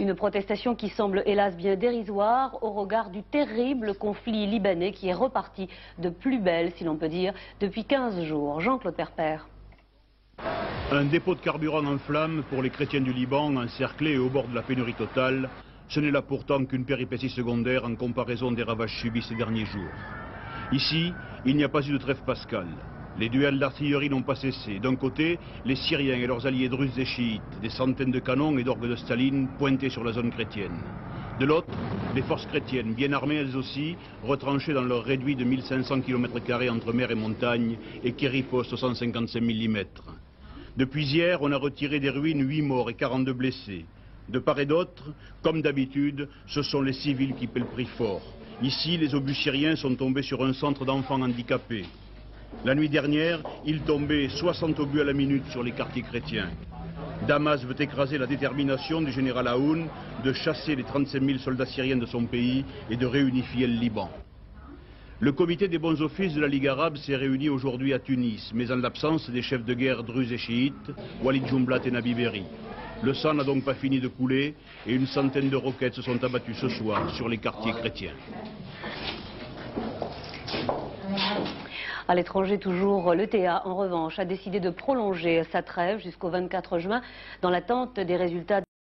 Une protestation qui semble hélas bien dérisoire au regard du terrible conflit libanais qui est reparti de plus belle, si l'on peut dire, depuis 15 jours. Jean-Claude Perpère. Un dépôt de carburant en flammes pour les chrétiens du Liban, encerclés et au bord de la pénurie totale. Ce n'est là pourtant qu'une péripétie secondaire en comparaison des ravages subis ces derniers jours. Ici, il n'y a pas eu de trêve pascale. Les duels d'artillerie n'ont pas cessé. D'un côté, les Syriens et leurs alliés druzes et chiites, des centaines de canons et d'orgues de Staline pointés sur la zone chrétienne. De l'autre, les forces chrétiennes, bien armées elles aussi, retranchées dans leur réduit de 1500 km² entre mer et montagne et qui ripostent aux 155 mm. Depuis hier, on a retiré des ruines 8 morts et 42 blessés. De part et d'autre, comme d'habitude, ce sont les civils qui paient le prix fort. Ici, les obus syriens sont tombés sur un centre d'enfants handicapés. La nuit dernière, il tombait 60 obus à la minute sur les quartiers chrétiens. Damas veut écraser la détermination du général Aoun de chasser les 35 000 soldats syriens de son pays et de réunifier le Liban. Le comité des bons offices de la Ligue arabe s'est réuni aujourd'hui à Tunis, mais en l'absence des chefs de guerre druzes et chiites, Walid Jumblat et Nabi Berri. Le sang n'a donc pas fini de couler et une centaine de roquettes se sont abattues ce soir sur les quartiers chrétiens. À l'étranger toujours, l'ETA en revanche a décidé de prolonger sa trêve jusqu'au 24 juin dans l'attente des résultats